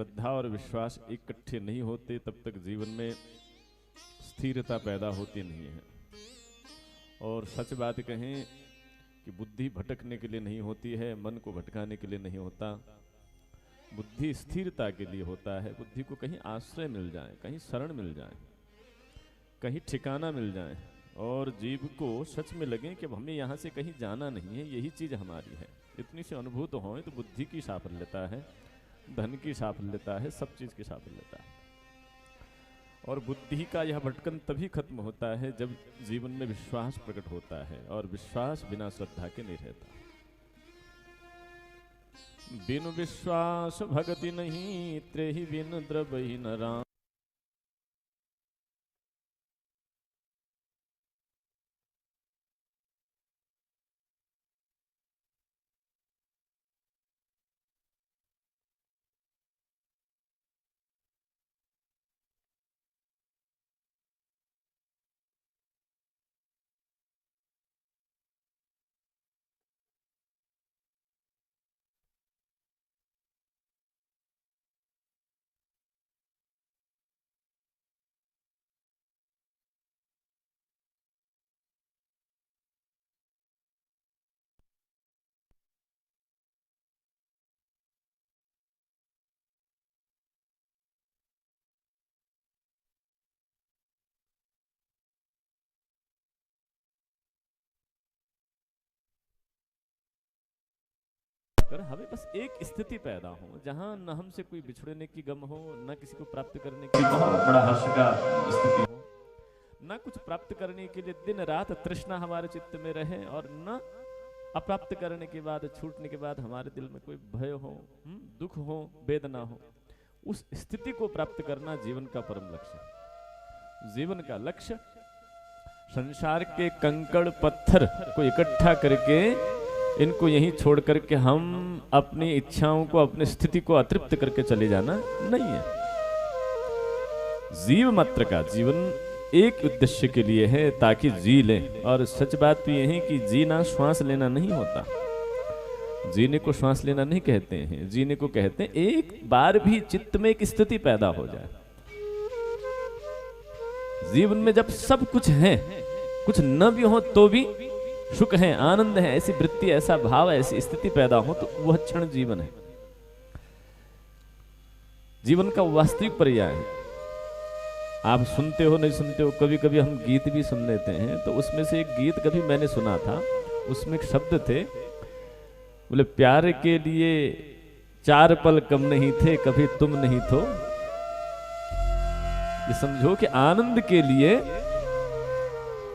श्रद्धा और विश्वास इकट्ठे नहीं होते तब तक जीवन में स्थिरता पैदा होती नहीं है। और सच बात कहें कि बुद्धि भटकने के लिए नहीं होती है, मन को भटकाने के लिए नहीं होता। बुद्धि स्थिरता के लिए होता है। बुद्धि को कहीं आश्रय मिल जाए, कहीं शरण मिल जाए, कहीं ठिकाना मिल जाए, और जीव को सच में लगे कि अब हमें यहाँ से कहीं जाना नहीं है, यही चीज़ हमारी है। इतनी सी अनुभूत हो तो बुद्धि की साफल्यता है, धन की साफल्यता है, सब चीज़ की साफल्यता है। और बुद्धि का यह भटकन तभी खत्म होता है जब जीवन में विश्वास प्रकट होता है, और विश्वास बिना श्रद्धा के नहीं रहता। बिनु विश्वास भगति नहीं, त्रेहि बिन द्रवहि न राम। हमें बस एक स्थिति पैदा हो जहां न हमसे कोई बिछड़ने की गम हो, न किसी को प्राप्त करने की गम हो, बड़ा हर्ष का स्थिति हो, न कुछ प्राप्त करने के लिए दिन रात तृष्णा हमारे चित्त में रहे, और न अप्राप्त करने के बाद, छूटने के बाद हमारे दिल में कोई भय हो, दुख हो, वेदना हो। उस स्थिति को प्राप्त करना जीवन का परम लक्ष्य है। जीवन का लक्ष्य संसार के कंकड़ पत्थर को इकट्ठा करके इनको यहीं छोड़ करके हम अपनी इच्छाओं को, अपनी स्थिति को अतृप्त करके चले जाना नहीं है। जीव मात्र का जीवन एक उद्देश्य के लिए है, ताकि जी लें। और सच बात तो यह है कि जीना श्वास लेना नहीं होता। जीने को श्वास लेना नहीं कहते हैं, जीने को कहते हैं एक बार भी चित्त में एक स्थिति पैदा हो जाए। जीवन में जब सब कुछ है, कुछ न भी हो तो भी सुख है, आनंद है, ऐसी वृत्ति, ऐसा भाव, ऐसी स्थिति पैदा हो, तो वह क्षण जीवन है। जीवन का वास्तविक पर्याय है। आप सुनते हो नहीं सुनते हो, कभी कभी हम गीत भी सुन लेते हैं, तो उसमें से एक गीत कभी मैंने सुना था, उसमें एक शब्द थे, बोले प्यार के लिए 4 पल कम नहीं थे, कभी तुम नहीं तो। ये समझो कि आनंद के लिए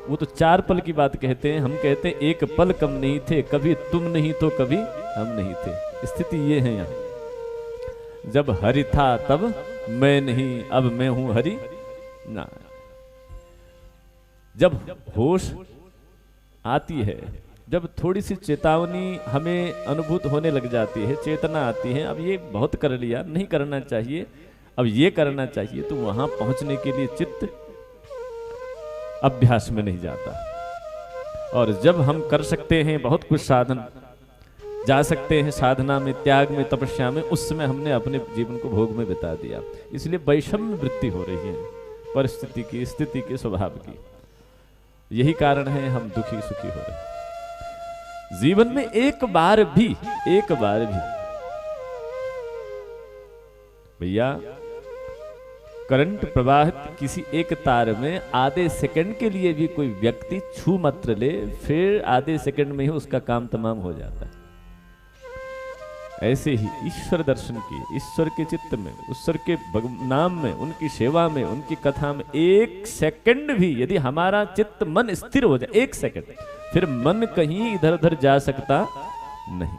वो तो 4 पल की बात कहते हैं, हम कहते हैं 1 पल कम नहीं थे, कभी तुम नहीं तो कभी हम नहीं थे। स्थिति ये है यहाँ, जब हरि था तब मैं नहीं, अब मैं हूं हरि ना। जब होश आती है, जब थोड़ी सी चेतावनी हमें अनुभूत होने लग जाती है, चेतना आती है, अब ये बहुत कर लिया, नहीं करना चाहिए, अब ये करना चाहिए, तो वहां पहुंचने के लिए चित्त अभ्यास में नहीं जाता। और जब हम कर सकते हैं बहुत कुछ साधन, जा सकते हैं साधना में, त्याग में, तपस्या में, उस समय हमने अपने जीवन को भोग में बिता दिया। इसलिए वैषम्य वृत्ति हो रही है परिस्थिति की, स्थिति के, स्वभाव की। यही कारण है हम दुखी सुखी हो रहे। जीवन में एक बार भी भैया करंट प्रवाहित किसी एक तार में आधे सेकंड के लिए भी कोई व्यक्ति छू मात्र ले, फिर आधे सेकंड में ही उसका काम तमाम हो जाता है। ऐसे ही ईश्वर दर्शन की, ईश्वर के चित्त में, ईश्वर के नाम में, उनकी सेवा में, उनकी कथा में 1 सेकंड भी यदि हमारा चित्त मन स्थिर हो जाए, 1 सेकंड, फिर मन कहीं इधर उधर जा सकता नहीं।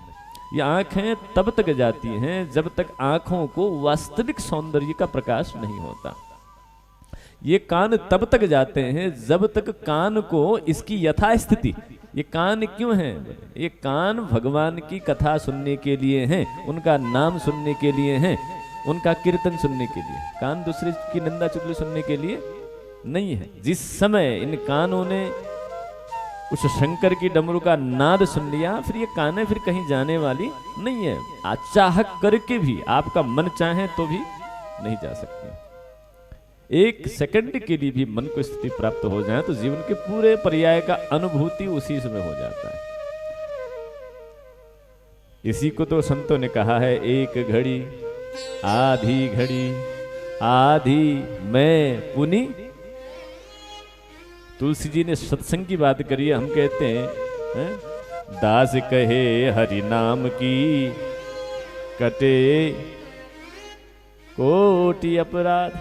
ये आंखें तब तक जाती हैं जब तक आंखों को वास्तविक सौंदर्य का प्रकाश नहीं होता। ये कान तब तक जाते हैं जब तक कान को इसकी यथास्थिति, ये कान क्यों हैं? ये कान भगवान की कथा सुनने के लिए हैं, उनका नाम सुनने के लिए हैं, उनका कीर्तन सुनने के लिए। कान दूसरे की निंदा चुगली सुनने के लिए नहीं है। जिस समय इन कानों ने उस शंकर की डमरू का नाद सुन लिया, फिर ये कानें फिर कहीं जाने वाली नहीं है। चाहक करके भी आपका मन चाहे तो भी नहीं जा सकते। एक सेकंड के लिए भी मन को स्थिति प्राप्त हो जाए तो जीवन के पूरे पर्याय का अनुभूति उसी समय हो जाता है। इसी को तो संतों ने कहा है, एक घड़ी आधी घड़ी आधी मैं पुनी। तुलसी जी ने सत्संग की बात करी है। हम कहते हैं, दास कहे हरि नाम की कटे कोटि अपराध।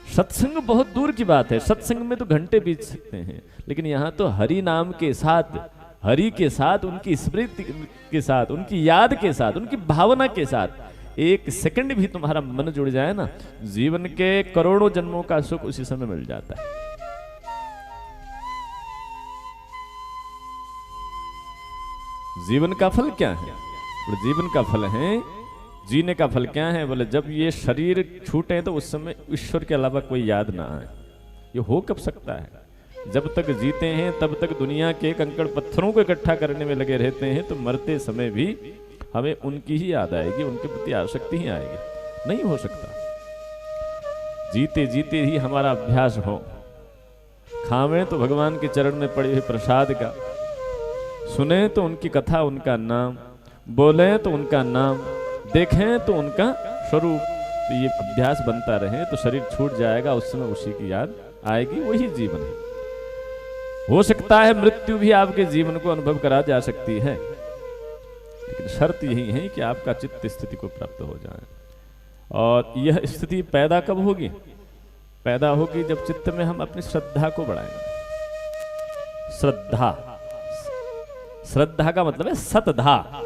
सत्संग बहुत दूर की बात है, सत्संग में तो घंटे बीत सकते हैं, लेकिन यहां तो हरि नाम के साथ, हरि के साथ, उनकी स्मृति के साथ, उनकी याद के साथ, उनकी भावना के साथ एक सेकंड भी तुम्हारा मन जुड़ जाए ना, जीवन के करोड़ों जन्मों का सुख उसी समय मिल जाता है। जीवन का फल क्या है? जीवन का फल है, जीने का फल क्या है? बोले जब ये शरीर छूटे तो उस समय ईश्वर के अलावा कोई याद ना आए। ये हो कब सकता है? जब तक जीते हैं तब तक दुनिया के कंकड़ पत्थरों को इकट्ठा करने में लगे रहते हैं, तो मरते समय भी हमें उनकी ही याद आएगी, उनके प्रति आसक्ति ही आएगी। नहीं हो सकता। जीते जीते ही हमारा अभ्यास हो, खावें तो भगवान के चरण में पड़े हुए प्रसाद का, सुने तो उनकी कथा, उनका नाम, बोले तो उनका नाम, देखें तो उनका स्वरूप। तो ये अभ्यास बनता रहे तो शरीर छूट जाएगा, उस समय उसी की याद आएगी, वही जीवन है। हो सकता है मृत्यु भी आपके जीवन को अनुभव करा जा सकती है, लेकिन शर्त यही है कि आपका चित्त स्थिति को प्राप्त हो जाए। और यह स्थिति पैदा कब होगी? पैदा होगी जब चित्त में हम अपनी श्रद्धा को बढ़ाएंगे। श्रद्धा, श्रद्धा का मतलब है सतधा।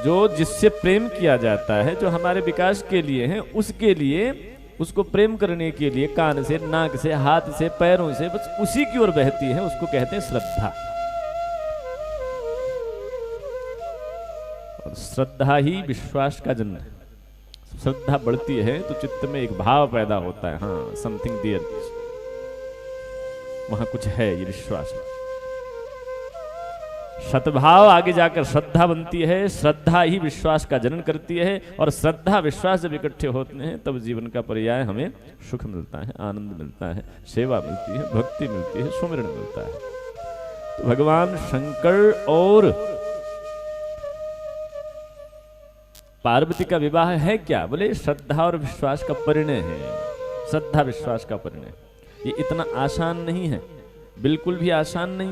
जो जिससे प्रेम किया जाता है, जो हमारे विकास के लिए है, उसके लिए, उसको प्रेम करने के लिए कान से, नाक से, हाथ से, पैरों से बस उसी की ओर बहती है, उसको कहते हैं श्रद्धा। और श्रद्धा ही विश्वास का जन्म है। श्रद्धा बढ़ती है तो चित्त में एक भाव पैदा होता है, हाँ समथिंग देयर, वहां कुछ है, ये विश्वास है। सद्भाव आगे जाकर श्रद्धा बनती है, श्रद्धा ही विश्वास का जनन करती है, और श्रद्धा विश्वास जब इकट्ठे होते हैं तब जीवन का पर्याय हमें सुख मिलता है, आनंद मिलता है, सेवा मिलती है, भक्ति मिलती है, सुमिरन मिलता है। तो भगवान शंकर और पार्वती का विवाह है क्या? बोले श्रद्धा और विश्वास का परिणय है। श्रद्धा विश्वास का परिणय, ये इतना आसान नहीं है, बिल्कुल भी आसान नहीं है।